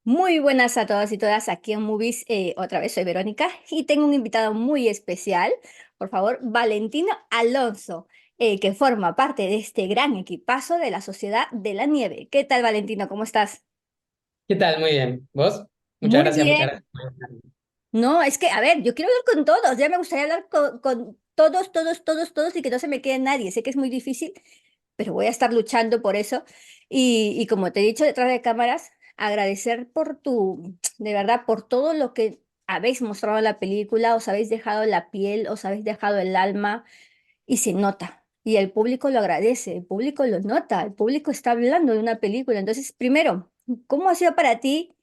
Muy buenas a todos y todas aquí en Movies. Otra vez soy Verónica y tengo un invitado muy especial, por favor, Valentino Alonso, que forma parte de este gran equipazo de la Sociedad de la Nieve. ¿Qué tal, Valentino? ¿Cómo estás? ¿Qué tal? Muy bien. ¿Vos? Muchas Muy gracias, muchas bien. gracias por invitarme. No, es que, a ver, yo quiero hablar con todos, ya me gustaría hablar con todos, todos, todos, todos y que no se me quede nadie. Sé que es muy difícil, pero voy a estar luchando por eso. Y como te he dicho detrás de cámaras, agradecer de verdad, por todo lo que habéis mostrado en la película, os habéis dejado la piel, os habéis dejado el alma y se nota. Y el público lo agradece, el público lo nota, el público está hablando de una película. Entonces, primero, ¿cómo ha sido para ti?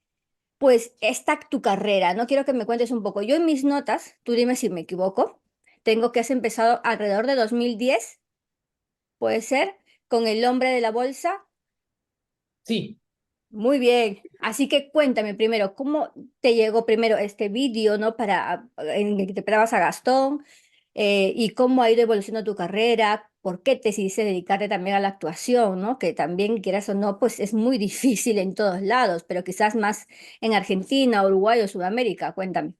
Pues esta tu carrera, no quiero que me cuentes un poco. Yo en mis notas, tú dime si me equivoco, tengo que has empezado alrededor de 2010, puede ser, con El hombre de la bolsa. Sí, Muy bien. Así que cuéntame primero, ¿cómo te llegó primero este vídeo, ¿no? En el que interpretabas a Gastón, y cómo ha ido evolucionando tu carrera, por qué te decidiste dedicarte también a la actuación, ¿no? Que también, quieras o no, pues es muy difícil en todos lados, pero quizás más en Argentina, Uruguay o Sudamérica. Cuéntame.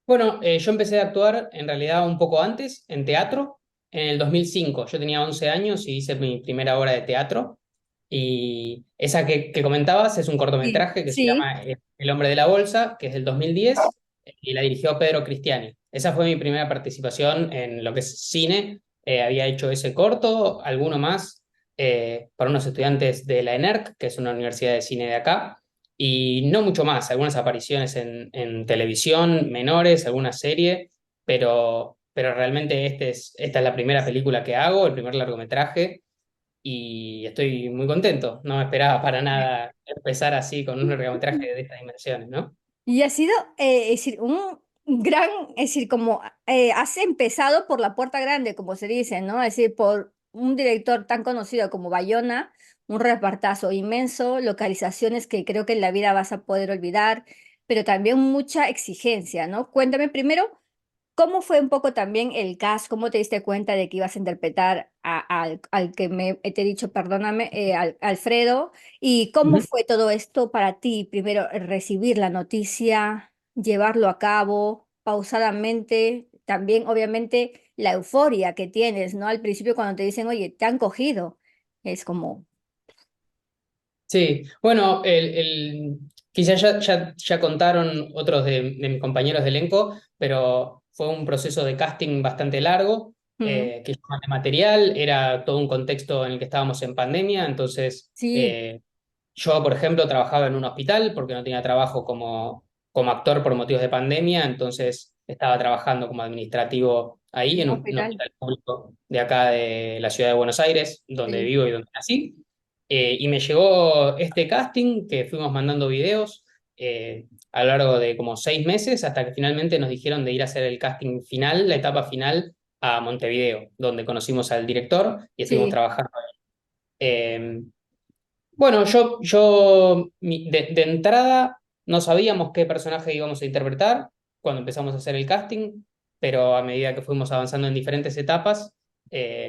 bueno, yo empecé a actuar en realidad un poco antes, en teatro, en el 2005. Yo tenía 11 años y hice mi primera obra de teatro. Y esa que comentabas es un Sí, cortometraje que se sí. llama El hombre de la bolsa, que es del 2010, y la dirigió Pedro Cristiani. Esa fue mi primera participación en lo que es cine. Había hecho ese corto, alguno más, para unos estudiantes de la ENERC, que es una universidad de cine de acá. Y no mucho más, algunas apariciones en televisión menores, alguna serie, pero realmente esta es la primera película que hago, el primer largometraje, y estoy muy contento. No me esperaba para nada empezar así con un largometraje de estas dimensiones, ¿no? Y ha sido, es decir, un gran, es decir, como has empezado por la puerta grande, como se dice, ¿no? Es decir, por un director tan conocido como Bayona, un repartazo inmenso, localizaciones que creo que en la vida vas a poder olvidar, pero también mucha exigencia, ¿no? Cuéntame primero. ¿Cómo fue un poco también el cast? ¿Cómo te diste cuenta de que ibas a interpretar al que te he dicho, perdóname, Alfredo? ¿Y cómo Ujú. fue todo esto para ti? Primero, recibir la noticia, llevarlo a cabo pausadamente, también obviamente la euforia que tienes, ¿no? Al principio cuando te dicen, oye, te han cogido, es como, Sí, bueno, quizás ya contaron otros de mis compañeros de elenco, pero fue un proceso de casting bastante largo, mm, que llaman de material, era todo un contexto en el que estábamos en pandemia, entonces sí, yo, por ejemplo, trabajaba en un hospital porque no tenía trabajo como actor por motivos de pandemia, entonces estaba trabajando como administrativo ahí en en un un hospital. hospital público de acá de la ciudad de Buenos Aires, donde Sí, vivo y donde nací. Y me llegó este casting que fuimos mandando videos a lo largo de como 6 meses hasta que finalmente nos dijeron de ir a hacer el casting final, la etapa final, a Montevideo, donde conocimos al director y estuvimos sí, trabajando. Eh, bueno, de entrada no sabíamos qué personaje íbamos a interpretar cuando empezamos a hacer el casting, pero a medida que fuimos avanzando en diferentes etapas,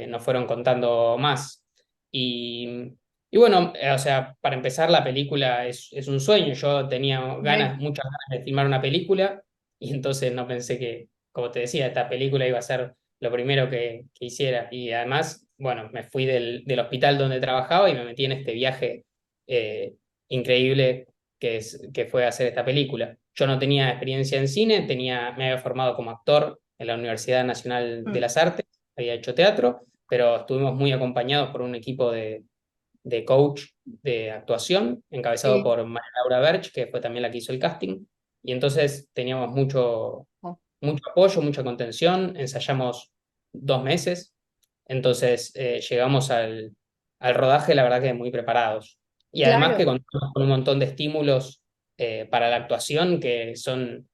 nos fueron contando más. Y, y bueno, o sea, para empezar, la película es un sueño. Yo tenía ve, muchas ganas de filmar una película, y entonces no pensé que, como te decía, esta película iba a ser lo primero que hiciera. Y además, bueno, me fui del hospital donde trabajaba y me metí en este viaje eh, increíble que fue hacer esta película. Yo no tenía experiencia en cine, me había formado como actor en la Universidad Nacional de mm, las Artes, había hecho teatro, pero estuvimos muy acompañados por un equipo de coach de actuación, encabezado sí. por María Laura Berch, que fue también la que hizo el casting. Y entonces teníamos Oh, mucho apoyo, mucha contención, ensayamos 2 meses, entonces llegamos al rodaje, la verdad que muy preparados. Y además que claro. contamos con un montón de estímulos para la actuación que son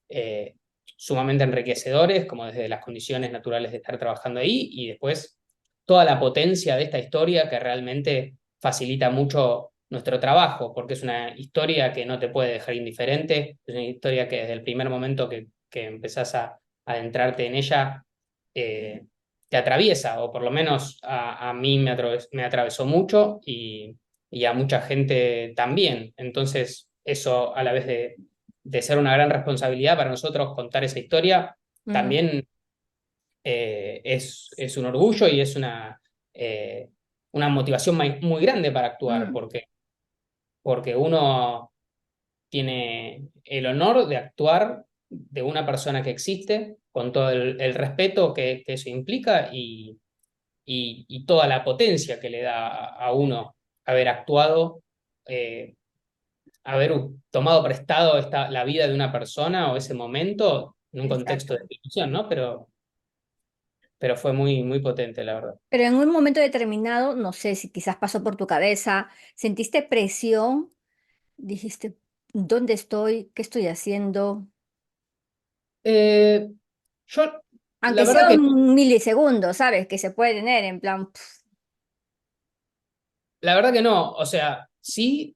eh, sumamente enriquecedores, como desde las condiciones naturales de estar trabajando ahí y después toda la potencia de esta historia que realmente facilita mucho nuestro trabajo, porque es una historia que no te puede dejar indiferente, es una historia que desde el primer momento que empezás a adentrarte en ella, eh, te atraviesa, o por lo menos a mí me atravesó mucho y a mucha gente también. Entonces, eso a la vez de ser una gran responsabilidad para nosotros contar esa historia, Mm, también es un orgullo y es una motivación muy grande para actuar, mm, porque uno tiene el honor de actuar de una persona que existe, con todo el respeto que eso implica y toda la potencia que le da a uno haber actuado, eh, haber tomado prestado la vida de una persona o ese momento en un contexto de exacto. ficción, ¿no? Pero fue muy potente, la verdad. Pero en un momento determinado, no sé si quizás pasó por tu cabeza, sentiste presión, dijiste, ¿dónde estoy? ¿Qué estoy haciendo? Eh, yo, la Aunque verdad sea que un milisegundo, ¿sabes? Que se puede tener en plan, La verdad que no, o sea, sí,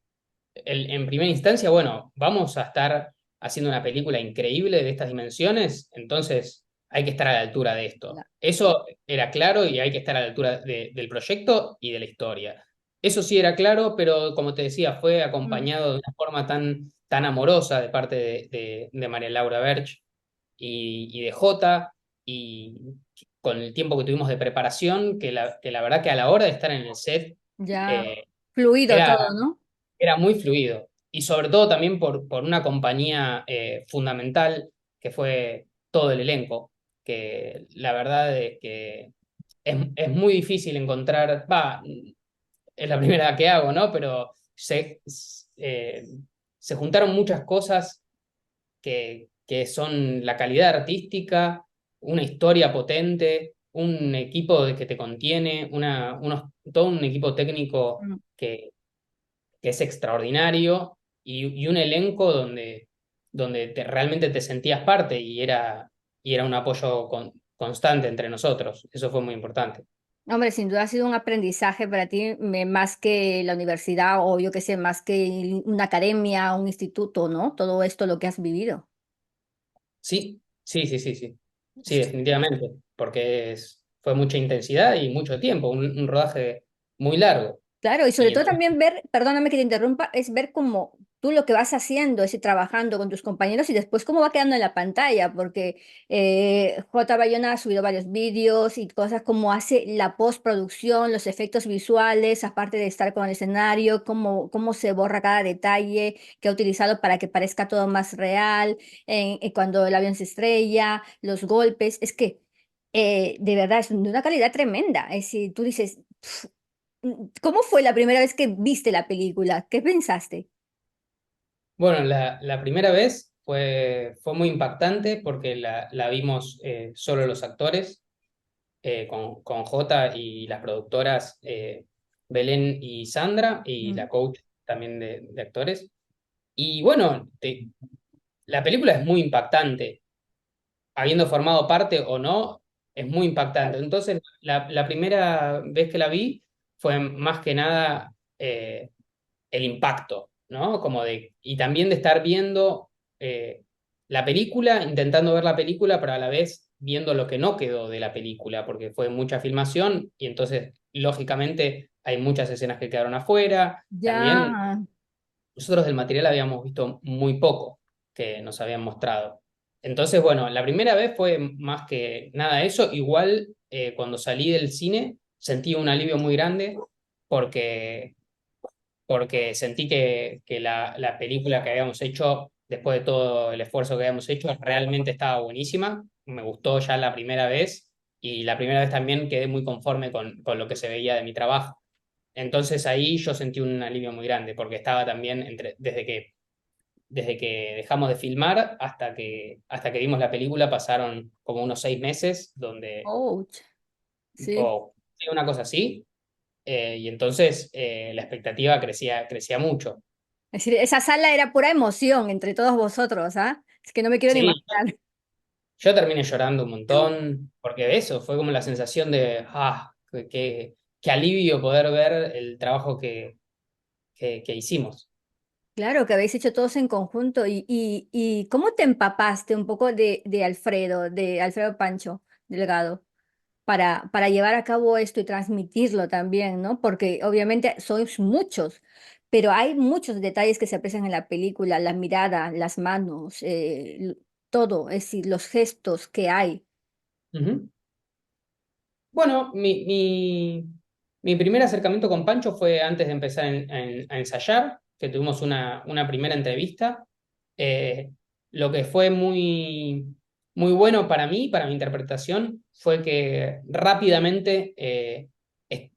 en primera instancia, bueno, vamos a estar haciendo una película increíble de estas dimensiones, entonces hay que estar a la altura de esto. la- Eso era claro y hay que estar a la altura del proyecto y de la historia. Eso sí era claro, pero como te decía, fue mm, acompañado de una forma tan amorosa de parte de María Laura Berch y de Jota, y con el tiempo que tuvimos de preparación, que la verdad que a la hora de estar en el set, ya eh, fluido era, todo, ¿no? era muy fluido. Y sobre todo también por una compañía fundamental, que fue todo el elenco, que la verdad es que es muy difícil encontrar, es la primera que hago, ¿no? Pero eh, se juntaron muchas cosas que son la calidad artística, una historia potente, un equipo que te contiene, todo un equipo técnico Mm. que es extraordinario y un elenco donde realmente te sentías parte y era un apoyo constante entre nosotros. Eso fue muy importante. Hombre, sin duda ha sido un aprendizaje para ti, más que la universidad o yo qué sé, más que una academia, un instituto, ¿no? Todo esto lo que has vivido. Sí, sí, sí, sí, sí. Sí, definitivamente, porque fue mucha intensidad y mucho tiempo, un rodaje muy largo. Claro, y sobre Y todo entonces, también ver, perdóname que te interrumpa, es ver cómo tú lo que vas haciendo, es ir trabajando con tus compañeros y después cómo va quedando en la pantalla, porque J. Bayona ha subido varios vídeos y cosas como hace la postproducción, los efectos visuales, aparte de estar con el escenario, cómo se borra cada detalle que ha utilizado para que parezca todo más real, cuando el avión se estrella, los golpes, es que de verdad es de una calidad tremenda. Es decir, tú dices... ¿Cómo fue la primera vez que viste la película? ¿Qué pensaste? bueno, la primera vez fue muy impactante porque la vimos solo los actores, con Jota y las productoras Belén y Sandra y Mm, la coach también de actores. Y bueno, la película es muy impactante, habiendo formado parte o no, es muy impactante. Entonces, la primera vez que la vi fue más que nada el impacto, ¿no? Y también de estar viendo la película, intentando ver la película, pero a la vez viendo lo que no quedó de la película, porque fue mucha filmación y entonces, lógicamente, hay muchas escenas que quedaron afuera. También ya, nosotros del material habíamos visto muy poco que nos habían mostrado. Entonces, bueno, la primera vez fue más que nada eso. Igual, cuando salí del cine, sentí un alivio muy grande porque sentí que la película que habíamos hecho, después de todo el esfuerzo que habíamos hecho, realmente estaba buenísima. Me gustó ya la primera vez y la primera vez también quedé muy conforme con lo que se veía de mi trabajo. Entonces ahí yo sentí un alivio muy grande porque estaba también desde que dejamos de filmar hasta que vimos la película pasaron como unos 6 meses donde, ouch, sí. o sí, una cosa así, y entonces la expectativa crecía mucho. Es decir, esa sala era pura emoción entre todos vosotros, ¿ah? Es que no me quiero ni Sí, imaginar. yo terminé llorando un montón, porque de eso fue como la sensación de, qué alivio poder ver el trabajo que hicimos. Claro, que habéis hecho todos en conjunto. ¿Y cómo te empapaste un poco de Alfredo Pancho Delgado, para llevar a cabo esto y transmitirlo también, ¿no? Porque obviamente sois muchos, pero hay muchos detalles que se aprecian en la película, la mirada, las manos, todo, es decir, los gestos que hay. Ujú. Bueno, mi primer acercamiento con Pancho fue antes de empezar a ensayar, que tuvimos una primera entrevista. Eh, lo que fue muy bueno para mí, para mi interpretación, fue que rápidamente es-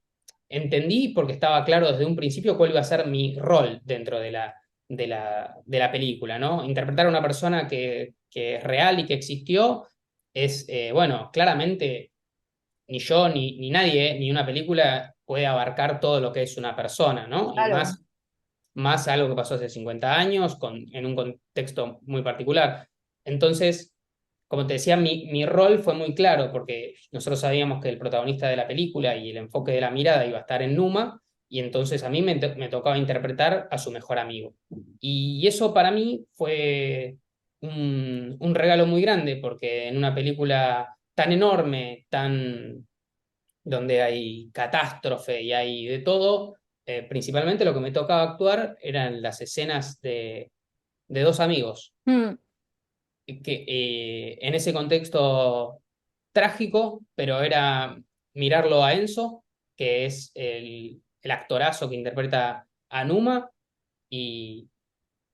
entendí, porque estaba claro desde un principio cuál iba a ser mi rol dentro de la película, ¿no? Interpretar a una persona que es real y que existió es, bueno, claramente ni yo ni nadie, ni una película puede abarcar todo lo que es una persona, ¿no? Y Claro. más algo que pasó hace 50 años en un contexto muy particular. Entonces, como te decía, mi rol fue muy claro porque nosotros sabíamos que el protagonista de la película y el enfoque de la mirada iba a estar en Numa y entonces a mí me tocaba interpretar a su mejor amigo. Y eso para mí fue un regalo muy grande porque en una película tan enorme, donde hay catástrofe y hay de todo, principalmente lo que me tocaba actuar eran las escenas de dos amigos, Mm, que en ese contexto trágico, pero era mirarlo a Enzo, que es el actorazo que interpreta a Numa, y,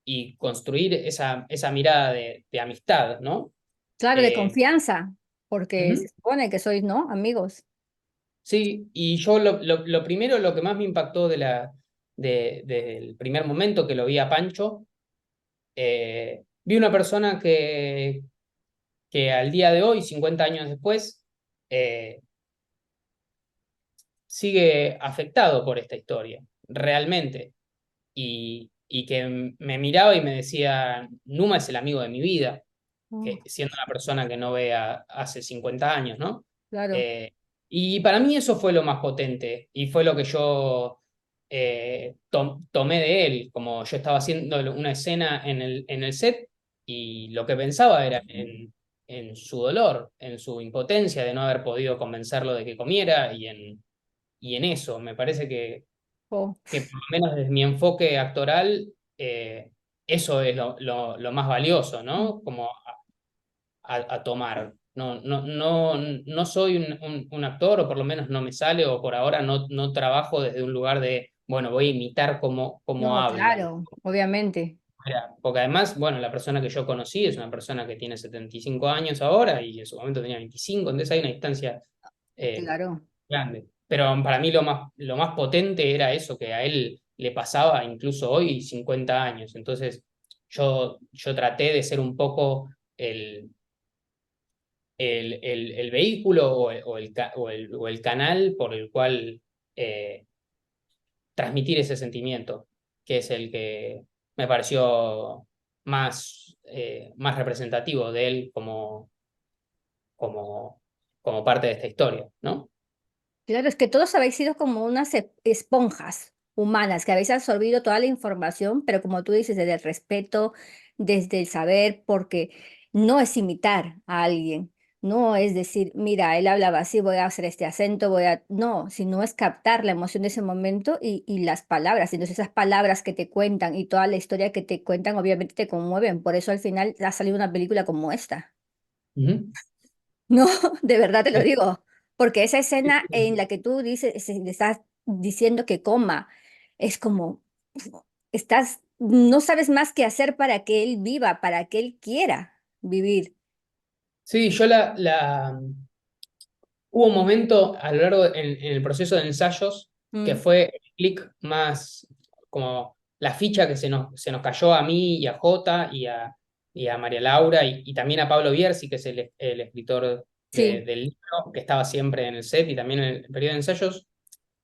y construir esa mirada de amistad, ¿no? claro, de Eh, confianza, porque se Ujú. supone que sois, ¿no? Amigos. Sí, y yo lo primero, lo que más me impactó del primer momento que lo vi a Pancho, vi una persona que al día de hoy, 50 años después, eh, sigue afectado por esta historia, realmente, y que me miraba y me decía, Numa es el amigo de mi vida, Oh, que siendo una persona que no vea hace 50 años, ¿no? claro. Eh, y para mí eso fue lo más potente y fue lo que yo tomé de él, como yo estaba haciendo una escena en el set y lo que pensaba era en su dolor, en su impotencia de no haber podido convencerlo de que comiera y en eso. Me parece Oh, que por lo menos desde mi enfoque actoral, eso es lo más valioso, ¿no? Como a tomar. No soy un actor, o por lo menos no me sale, o por ahora no trabajo desde un lugar de, bueno, voy a imitar cómo no, habla. claro, obviamente. Porque además, bueno, la persona que yo conocí es una persona que tiene 75 años ahora y en su momento tenía 25, entonces hay una distancia eh, Claro. grande. Pero para mí lo más potente era eso, que a él le pasaba incluso hoy 50 años. Entonces yo traté de ser un poco el vehículo o el canal por el cual transmitir ese sentimiento, que es el que me pareció más representativo de él como, como parte de esta historia, ¿no? Claro, es que todos habéis sido como unas esponjas humanas que habéis absorbido toda la información, pero como tú dices, desde el respeto, desde el saber, porque no es imitar a alguien, no es decir, mira, él hablaba así, voy a hacer este acento, voy a... No, sino es captar la emoción de ese momento y las palabras. Entonces esas palabras que te cuentan y toda la historia que te cuentan obviamente te conmueven. Por eso al final ha salido una película como esta. Ujú. No, de verdad te lo Sí. digo, porque esa escena en la que tú dices, le estás diciendo que coma, es como, estás, no sabes más qué hacer para que él viva, para que él quiera vivir. Sí, hubo un momento a lo largo en el proceso de ensayos que Mm, fue el clic más como la ficha que se nos cayó a mí y a Jota y a María Laura y también a Pablo Bierzi, que es el escritor sí, del libro, que estaba siempre en el set y también en el periodo de ensayos.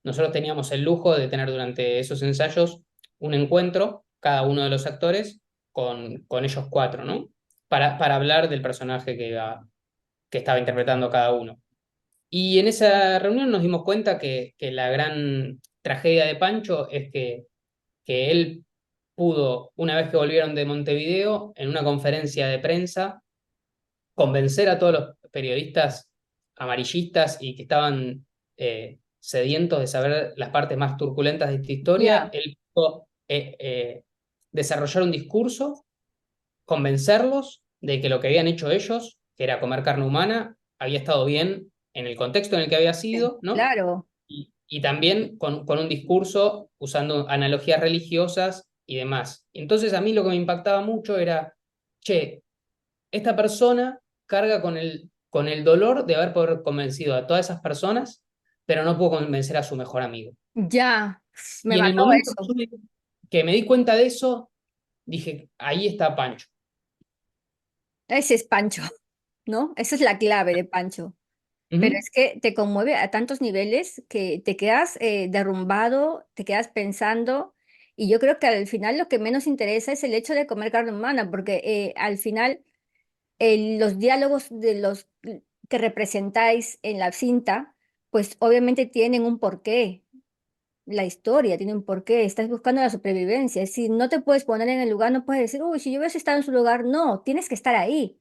Nosotros teníamos el lujo de tener durante esos ensayos un encuentro, cada uno de los actores, con ellos cuatro, ¿no? Para hablar del personaje que estaba interpretando cada uno. Y en esa reunión nos dimos cuenta que la gran tragedia de Pancho es que él pudo, una vez que volvieron de Montevideo, en una conferencia de prensa, convencer a todos los periodistas amarillistas y que estaban sedientos de saber las partes más turbulentas de esta historia. ya, desarrollar un discurso, convencerlos de que lo que habían hecho ellos, que era comer carne humana, había estado bien en el contexto en el que había Sí, sido, ¿no? claro, Y también con un discurso usando analogías religiosas y demás. Entonces a mí lo que me impactaba mucho era, che, esta persona carga con el dolor de haber poder convencido a todas esas personas, pero no pudo convencer a su mejor amigo. ya, me Y en el mató momento eso. que me di cuenta de eso, dije, ahí está Pancho. Ese es Pancho, ¿no? Esa es la clave de Pancho. Pero Ujú. es que te conmueve a tantos niveles que te quedas derrumbado, te quedas pensando, y yo creo que al final lo que menos interesa es el hecho de comer carne humana, porque al final los diálogos de los que representáis en la cinta, pues obviamente tienen un porqué. La historia tiene un porqué, estás buscando la supervivencia. Si no te puedes poner en el lugar, no puedes decir, uy, si yo hubiese estado en su lugar, no, tienes que estar ahí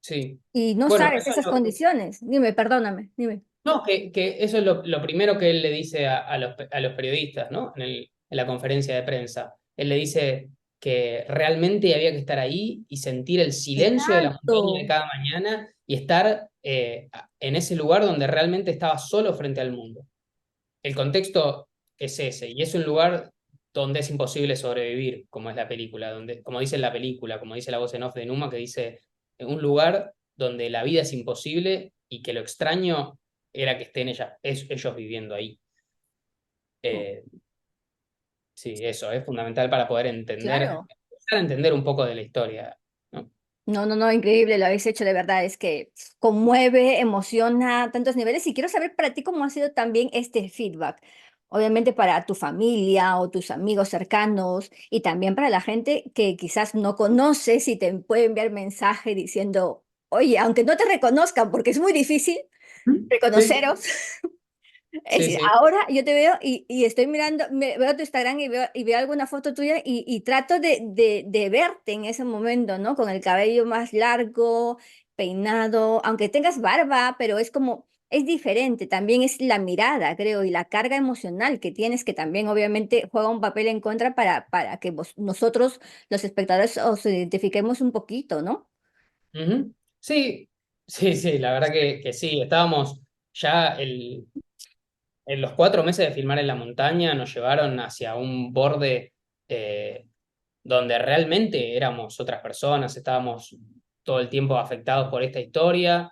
Sí. y no Bueno, sabes eso es esas condiciones. Dime, perdóname, dime. no, que eso es lo primero que él le dice a los periodistas, ¿no? En la conferencia de prensa. Él le dice que realmente había que estar ahí y sentir el silencio de la montaña de Exacto. cada mañana y estar en ese lugar donde realmente estaba solo frente al mundo. El contexto es ese, y es un lugar donde es imposible sobrevivir, como es la película, donde, como dice la película, como dice la voz en off de Numa, que dice, un lugar donde la vida es imposible y que lo extraño era que estén ellos viviendo ahí. Eh, sí, eso es fundamental para poder entender, Claro. empezar a entender un poco de la historia, ¿no? No, no, no, increíble, lo habéis hecho de verdad, es que conmueve, emociona a tantos niveles y quiero saber para ti cómo ha sido también este feedback. Obviamente para tu familia o tus amigos cercanos y también para la gente que quizás no conoces y te puede enviar mensaje diciendo, oye, aunque no te reconozcan, porque es muy difícil Sí, reconoceros, es sí, decir, sí. ahora yo te veo y estoy mirando, veo tu Instagram y veo alguna foto tuya y trato de verte en ese momento, ¿no? Con el cabello más largo, peinado, aunque tengas barba, pero es como, es diferente, también es la mirada, creo, y la carga emocional que tienes, que también obviamente juega un papel en contra para que nosotros, los espectadores, os identifiquemos un poquito, ¿no? Ujú. Sí, sí, sí, la verdad que sí, estábamos ya en los 4 meses de filmar en la montaña nos llevaron hacia un borde eh, donde realmente éramos otras personas, estábamos todo el tiempo afectados por esta historia,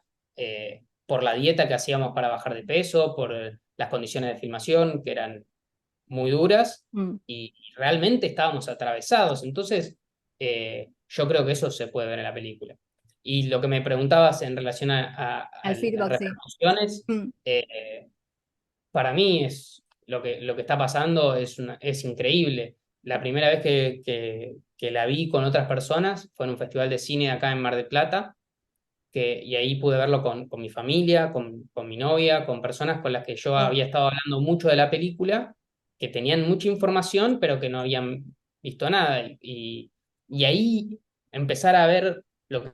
por la dieta que hacíamos para bajar de peso, por las condiciones de filmación que eran muy duras Mm. y realmente estábamos atravesados. Entonces, yo creo que eso se puede ver en la película. Y lo que me preguntabas en relación a Al las feedback, sí. repercusiones, Mm. para mí es lo que está pasando es increíble. La primera vez que la vi con otras personas fue en un festival de cine acá en Mar del Plata, y ahí pude verlo con mi familia, con mi novia, con personas con las que yo Oh. había estado hablando mucho de la película, que tenían mucha información, pero que no habían visto nada. Y ahí empezar a ver lo que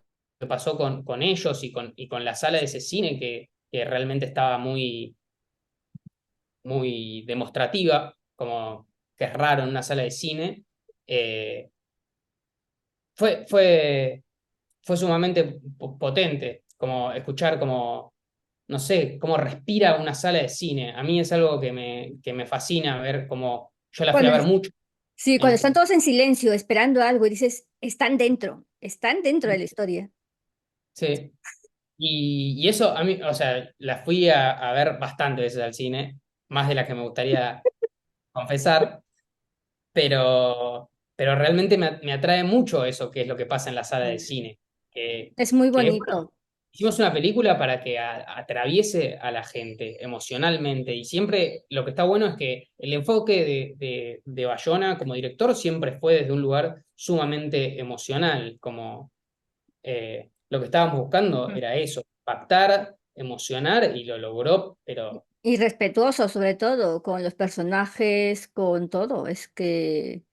pasó con ellos y con la sala de ese cine que realmente estaba muy demostrativa, como que es raro en una sala de cine, eh, fue, fue, fue sumamente potente, como escuchar como, no sé, cómo respira una sala de cine. A mí es algo que me fascina ver como yo la fui a Cuando, ver mucho. sí, cuando están En, todos en silencio esperando algo y dices, están dentro de la historia. sí. Y eso a mí, o sea, la fui a ver bastantes veces al cine, más de las que me gustaría confesar, pero realmente me atrae mucho eso, que es lo que pasa en la sala de cine. Que, Es muy que bueno, bonito. hicimos una película para que atraviese a la gente emocionalmente, y siempre lo que está bueno es que el enfoque de Bayona como director siempre fue desde un lugar sumamente emocional, como lo que estábamos buscando Mm. era eso, impactar, emocionar, y lo logró, pero Y respetuoso, sobre todo, con los personajes, con todo. Es que...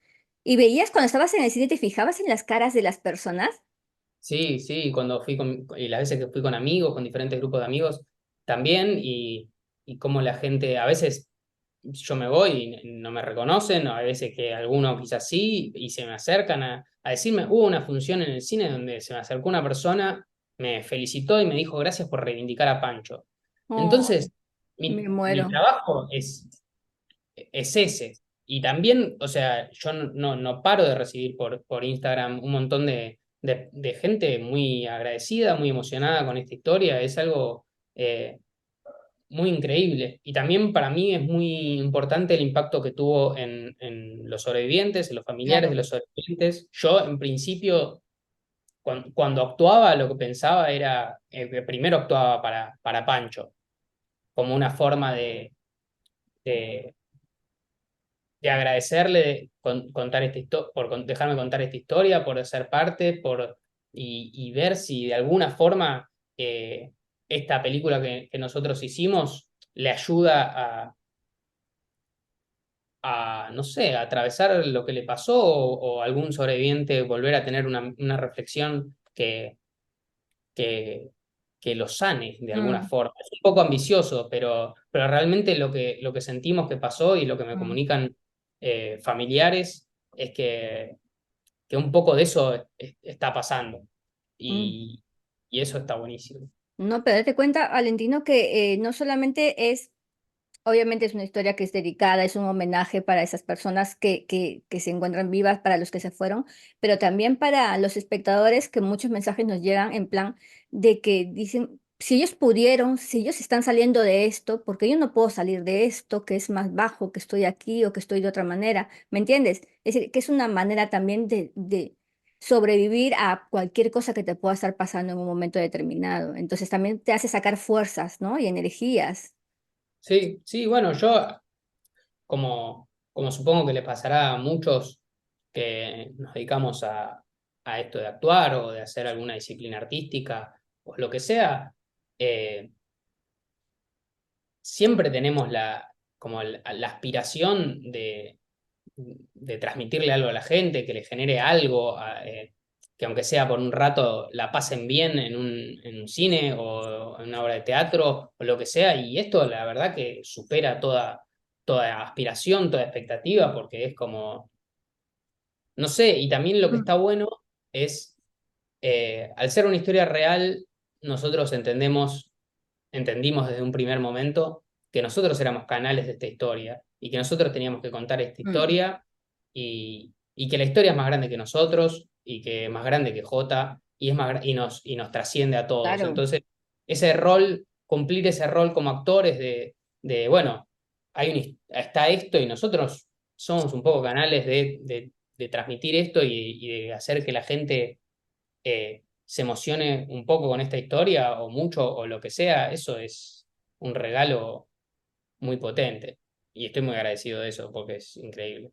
¿Y veías cuando estabas en el cine, te fijabas en las caras de las personas? sí, sí, cuando y las veces que fui con amigos, con diferentes grupos de amigos, también, y cómo la gente, a veces yo me voy y no me reconocen, o a veces que algunos quizás sí, y se me acercan a decirme, hubo una función en el cine donde se me acercó una persona, me felicitó y me dijo gracias por reivindicar a Pancho. Oh, Entonces, me mi muero. trabajo es ese. Y también, o sea, yo no paro de recibir por Instagram un montón de gente muy agradecida, muy emocionada con esta historia. Es algo muy increíble. Y también para mí es muy importante el impacto que tuvo en los sobrevivientes, en los familiares de Claro. los sobrevivientes. Yo, en principio, cuando actuaba, lo que pensaba era, que primero actuaba para Pancho, como una forma de de agradecerle contar esta por dejarme contar esta historia, por ser parte, y ver si de alguna forma esta película que nosotros hicimos le ayuda no sé, a atravesar lo que le pasó o algún sobreviviente volver a tener una reflexión que, que lo sane de alguna Mm, forma. Es un poco ambicioso, pero realmente lo que sentimos que pasó y lo que me mm, comunican familiares es que un poco de eso está pasando. mm. Y eso está buenísimo. No, pero date cuenta, Valentino, que no solamente es, obviamente es una historia que es dedicada, es un homenaje para esas personas que se encuentran vivas, para los que se fueron, pero también para los espectadores que muchos mensajes nos llegan en plan de que dicen, si ellos pudieron, si ellos están saliendo de esto, porque yo no puedo salir de esto, que es más bajo, que estoy aquí o que estoy de otra manera, ¿me entiendes? Es decir, que es una manera también de sobrevivir a cualquier cosa que te pueda estar pasando en un momento determinado. Entonces también te hace sacar fuerzas, ¿no? Y energías. Sí, sí, bueno, yo como supongo que le pasará a muchos que nos dedicamos a esto de actuar o de hacer alguna disciplina artística o lo que sea, eh, siempre tenemos como la aspiración de transmitirle algo a la gente, que le genere algo, que aunque sea por un rato la pasen bien en un cine o en una obra de teatro o lo que sea. Y esto la verdad que supera toda aspiración, toda expectativa, porque es como, no sé, y también lo que Mm, está bueno es, al ser una historia real, nosotros entendimos desde un primer momento que nosotros éramos canales de esta historia y que nosotros teníamos que contar esta mm, historia y que la historia es más grande que nosotros y que es más grande que Jota y, es más, y nos trasciende a todos. claro. Entonces, ese rol, cumplir ese rol como actores bueno, está esto y nosotros somos un poco canales de transmitir esto y de hacer que la gente se emocione un poco con esta historia o mucho o lo que sea, eso es un regalo muy potente. Y estoy muy agradecido de eso porque es increíble.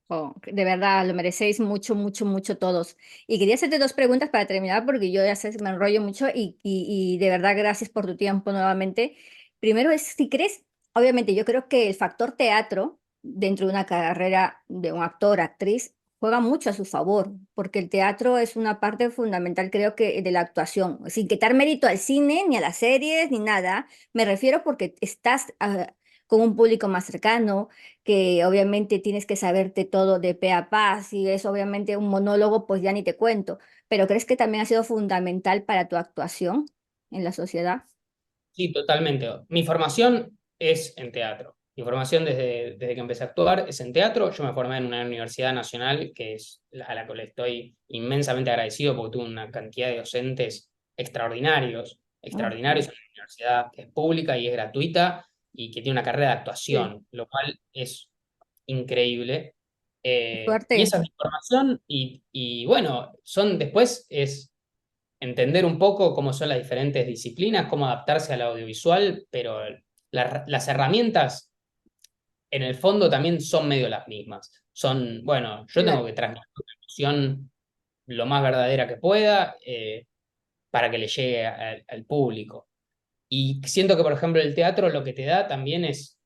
Oh, de verdad, lo merecéis mucho, mucho, mucho todos. Y quería hacerte dos preguntas para terminar, porque yo ya sé, me enrollo mucho y de verdad gracias por tu tiempo nuevamente. Primero es, si crees, obviamente yo creo que el factor teatro dentro de una carrera de un actor, actriz, juega mucho a su favor, porque el teatro es una parte fundamental, creo que, de la actuación. Sin quitar mérito al cine, ni a las series, ni nada, me refiero porque estás con un público más cercano que obviamente tienes que saberte todo de pe a pa, si es obviamente un monólogo, pues ya ni te cuento, pero ¿crees que también ha sido fundamental para tu actuación en la sociedad? Sí, totalmente. Mi formación es en teatro. Mi formación desde que empecé a actuar es en teatro. Yo me formé en una universidad nacional que es a la que le estoy inmensamente agradecido porque tuve una cantidad de docentes extraordinarios, Ah, extraordinarios en una universidad que es pública y es gratuita y que tiene una carrera de sí, actuación, lo cual es increíble. Y suerte. esa es mi formación y bueno, después es entender un poco cómo son las diferentes disciplinas, cómo adaptarse al audiovisual, pero las herramientas en el fondo también son medio las mismas. Son, bueno, yo tengo La- que transmitir una emoción lo más verdadera que pueda para que le llegue al público. Y siento que, por ejemplo, el teatro lo que te da también es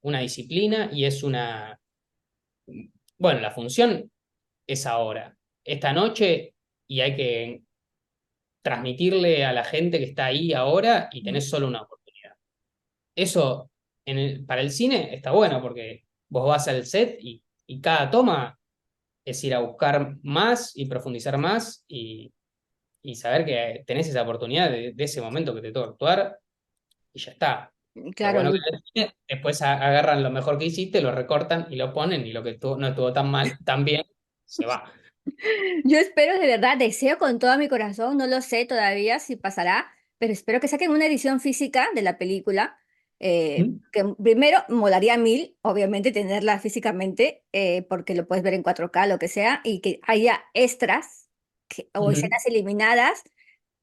una disciplina y es bueno, la función es ahora, esta noche, y hay que transmitirle a la gente que está ahí ahora y tenés solo una oportunidad. Eso para el cine está bueno porque vos vas al set y cada toma es ir a buscar más y profundizar más y saber que tenés esa oportunidad de ese momento que te toca actuar y ya está. Lo Claro, bueno que en el cine, después agarran lo mejor que hiciste, lo recortan y lo ponen y lo que no estuvo tan mal, tan bien, se va. yo espero de verdad, deseo con todo mi corazón, no lo sé todavía si pasará, pero espero que saquen una edición física de la película, ¿Mm? que primero molaría mil, obviamente, tenerla físicamente, porque lo puedes ver en 4K, lo que sea, y que haya extras o Ujú. escenas eliminadas,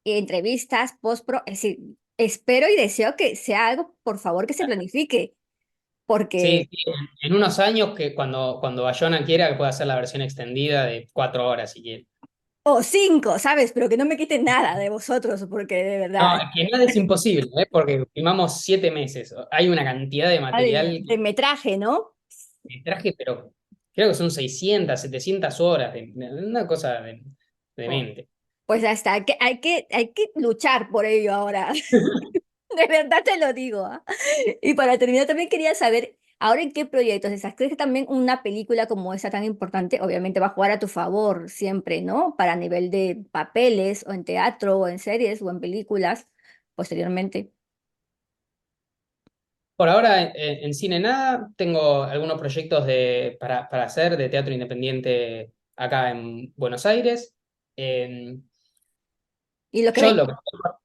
entrevistas, post-pro, es decir, espero y deseo que sea algo, por favor, que se planifique, Sí, porque sí, en unos años que cuando Bayona quiera pueda hacer la versión extendida de 4 horas si quiere. o cinco, ¿sabes? Pero que no me quiten nada de vosotros, porque de No, verdad. que nada es imposible, ¿eh? Porque filmamos 7 meses. Hay una cantidad de Madre mía, material de metraje, ¿no? que traje, pero creo que son 600 700 horas, una cosa de Oh, mente. pues hasta hay que luchar por ello ahora. De verdad te lo digo, ¿ah? Y para terminar, también quería saber, ahora en qué proyectos estás. ¿Crees que también una película como esa tan importante, obviamente va a jugar a tu favor siempre, ¿no? Para nivel de papeles, o en teatro, o en series, o en películas, posteriormente. Por ahora en cine nada, tengo algunos proyectos para hacer de teatro independiente acá en Buenos Aires. Eh, Y lo que yo venga. lo que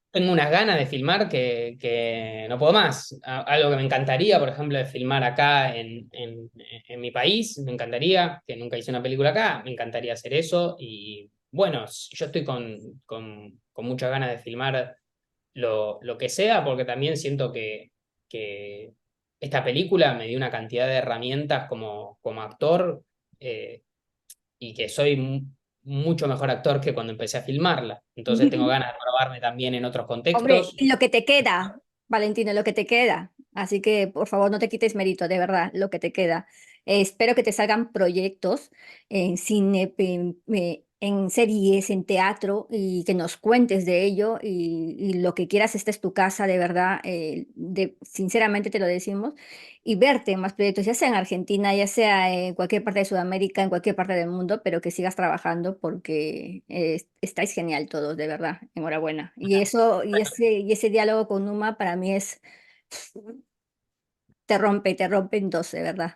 tengo unas ganas de filmar que no puedo más. Algo que me encantaría, por ejemplo, es filmar acá en mi país, me encantaría, que nunca hice una película acá, me encantaría hacer eso. Y bueno, yo estoy con muchas ganas de filmar lo que sea, porque también siento que esta película me dio una cantidad de herramientas como actor eh, y que soy mucho mejor actor que cuando empecé a filmarla. Entonces tengo ganas de probarme también en otros Hombre, contextos. y lo que te queda, Valentino, lo que te queda. Así que, por favor, no te quites mérito, de verdad, lo que te queda. Espero que te salgan proyectos en cine, en series, en teatro, y que nos cuentes de ello. Y lo que quieras, esta es tu casa, de verdad. Sinceramente te lo decimos. Y verte en más proyectos, ya sea en Argentina, ya sea en cualquier parte de Sudamérica, en cualquier parte del mundo, pero que sigas trabajando porque estáis genial todos, de verdad. Enhorabuena. Y eso, y ese diálogo con Numa para mí es, te rompe en dos, de verdad.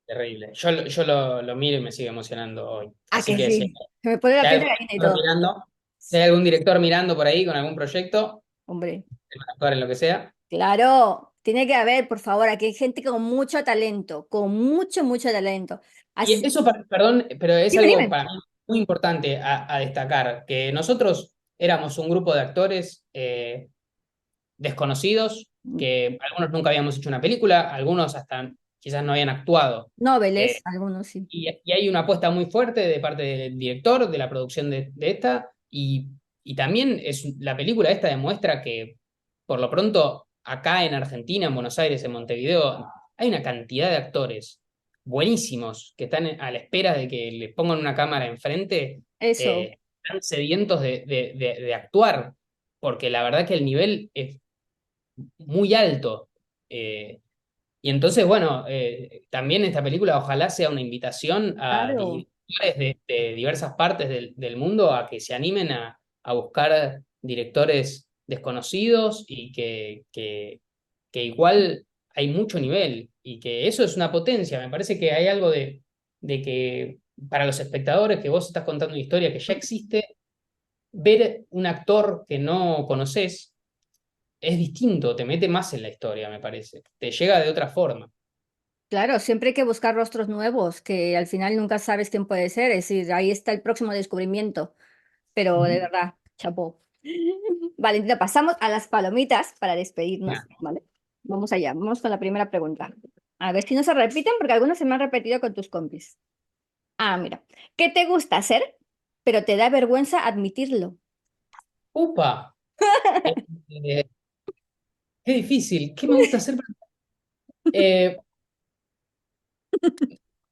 Terrible. Yo lo miro y me sigue emocionando hoy. Ah, Así que que sí. Se me pone si la hay piel de algún gallina y director todo. mirando, si hay algún director mirando por ahí con algún proyecto, Hombre, actuar en lo que sea. claro, tiene que haber, por favor, aquí hay gente con mucho talento, con mucho, mucho talento. Y Así, eso, perdón, pero es dime, algo dime. para mí muy importante a destacar, que nosotros éramos un grupo de actores desconocidos, que algunos nunca habíamos hecho una película, algunos hasta quizás no habían actuado. Noveles, Eh, algunos sí. y hay una apuesta muy fuerte de parte del director, de la producción de esta, y también la película esta demuestra que, por lo pronto, acá en Argentina, en Buenos Aires, en Montevideo, hay una cantidad de actores buenísimos que están a la espera de que les pongan una cámara enfrente, Eso, están sedientos de actuar, porque la verdad que el nivel es muy alto. Eh, y entonces, bueno, también esta película ojalá sea una invitación a claro. directores de diversas partes del mundo a que se animen a buscar directores desconocidos y que igual hay mucho nivel y que eso es una potencia. Me parece que hay algo de que para los espectadores que vos estás contando una historia que ya existe, ver un actor que no conoces es distinto, te mete más en la historia, me parece. Te llega de otra forma. Claro, siempre hay que buscar rostros nuevos, que al final nunca sabes quién puede ser. Es decir, ahí está el próximo descubrimiento. Pero de Ujú. verdad, chapó. Valentina, pasamos a las palomitas para despedirnos, ¿vale? Vamos allá, vamos con la primera pregunta. A ver si no se repiten, porque algunos se me han repetido con tus compis. Ah, mira. ¿Qué te gusta hacer, pero te da vergüenza admitirlo? Upa, eh, qué difícil. ¿Qué me gusta hacer? Eh,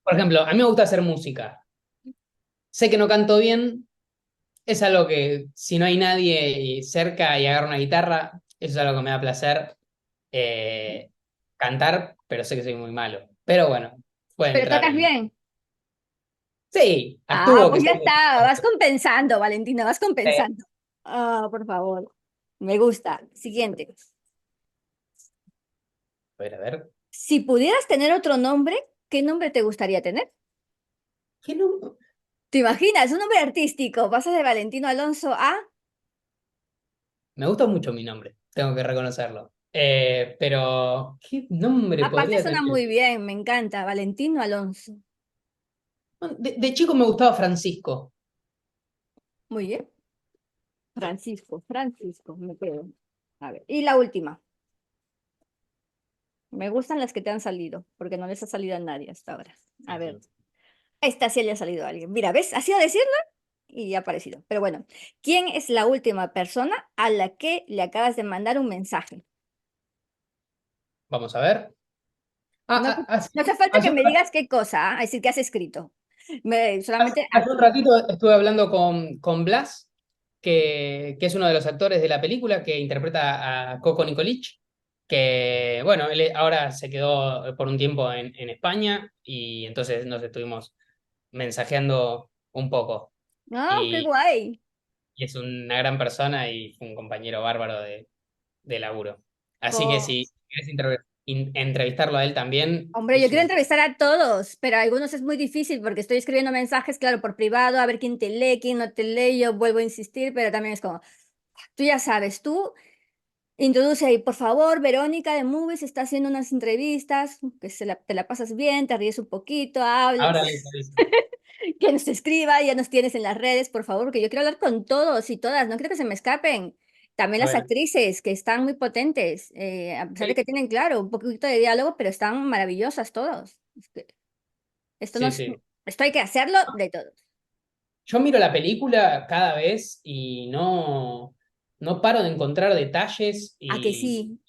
por ejemplo, a mí me gusta hacer música. Sé que no canto bien, es algo que si no hay nadie cerca y agarro una guitarra, eso es algo que me da placer. Eh, cantar, pero sé que soy muy malo. Pero bueno, puede Pero entrar tocas en... bien. Sí, Ah, actúo que pues ya soy... está, vas compensando, Valentina, vas Eh, compensando. Ah, por favor. Me gusta. Siguiente. a ver. Si pudieras tener otro nombre, ¿qué nombre te gustaría tener? ¿Qué no? ¿Te imaginas? Un nombre artístico. Pasas de Valentino Alonso a... Me gusta mucho mi nombre, tengo que reconocerlo. Pero, ¿qué nombre Aparte podría suena tener? muy bien, me encanta. Valentino Alonso. De chico me gustaba Francisco. Muy bien. Francisco, me quedo. A ver, y la última. Me gustan las que te han salido, porque no les ha salido a nadie hasta ahora. A ver, esta sí le ha salido a alguien. Mira, ¿ves? Así a decirla y ha aparecido. Pero bueno, ¿quién es la última persona a la que le acabas de mandar un mensaje? Vamos a ver. No, no hace falta que me digas qué cosa, ¿ah? Es decir, que has escrito. Solamente Hace un aquí. ratito estuve hablando con Blas, que es uno de los actores de la película que interpreta a Coco Nicolich, que bueno, él ahora se quedó por un tiempo en España y entonces nos estuvimos mensajeando un poco. No, qué Y, guay. y es una gran persona y fue un compañero bárbaro de laburo. Así que si Pues, quieres entrevistarlo a él también, hombre, yo es quiero un... entrevistar a todos, pero a algunos es muy difícil porque estoy escribiendo mensajes, claro, por privado, a ver quién te lee, quién no te lee, yo vuelvo a insistir, pero también es como, tú ya sabes, tú introduce ahí, por favor, Verónica de Movies está haciendo unas entrevistas, que te la pasas bien, te ríes un poquito, hablas, Ahora les aviso. que nos escriba, ya nos tienes en las redes, por favor, porque yo quiero hablar con todos y todas, no quiero que se me escapen. También las Bueno, actrices, que están muy potentes, a pesar de sí, que tienen, claro, un poquito de diálogo, pero están maravillosas todos. Es que esto no sí, es- sí. esto hay que hacerlo de todos. Yo miro la película cada vez y no paro de encontrar detalles ¿A que sí?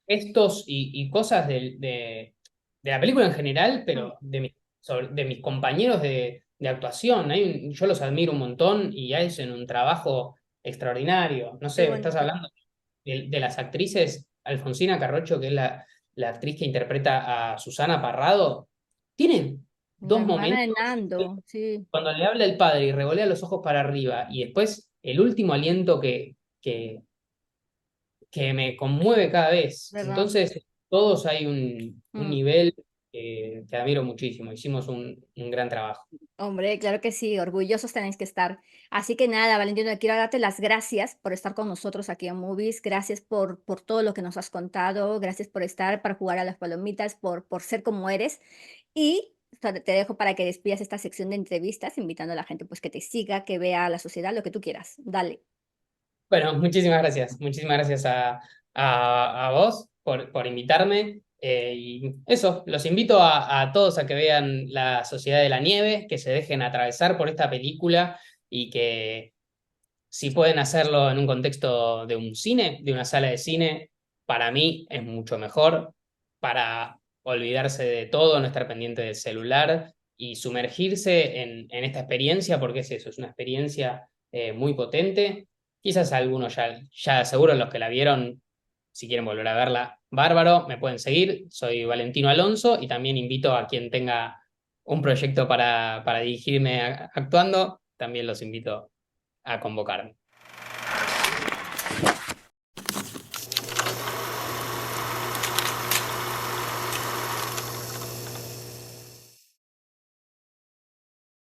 y gestos y cosas de la película en general, Mm, pero de mis compañeros de actuación. Yo los admiro un montón y hacen un trabajo extraordinario. No qué sé, estás bonito. hablando de las actrices, Alfonsina Carrocho, que es la actriz que interpreta a Susana Parrado, tiene La dos hermana de momentos Nando, sí, cuando le habla el padre y revolea los ojos para arriba, y después el último aliento que me conmueve cada vez. ¿verdad? Entonces, todos hay un Mm. nivel que admiro muchísimo. Hicimos un gran trabajo. Hombre, claro que sí, orgullosos tenéis que estar. Así que nada, Valentina, quiero darte las gracias por estar con nosotros aquí en Movies, gracias por todo lo que nos has contado, gracias por estar, para jugar a las palomitas, por ser como eres. Y te dejo para que despidas esta sección de entrevistas, invitando a la gente pues que te siga, que vea la sociedad, lo que tú quieras. Dale. Bueno, muchísimas gracias. Muchísimas gracias a vos por invitarme. Y eso, los invito a todos a que vean La Sociedad de la Nieve, que se dejen atravesar por esta película y que si pueden hacerlo en un contexto de un cine, de una sala de cine, para mí es mucho mejor para olvidarse de todo, no estar pendiente del celular y sumergirse en esta experiencia, porque es eso, es una experiencia muy potente. Quizás algunos ya seguro los que la vieron, si quieren volver a verla, bárbaro, me pueden seguir. Soy Valentino Alonso y también invito a quien tenga un proyecto para dirigirme actuando, también los invito a convocarme.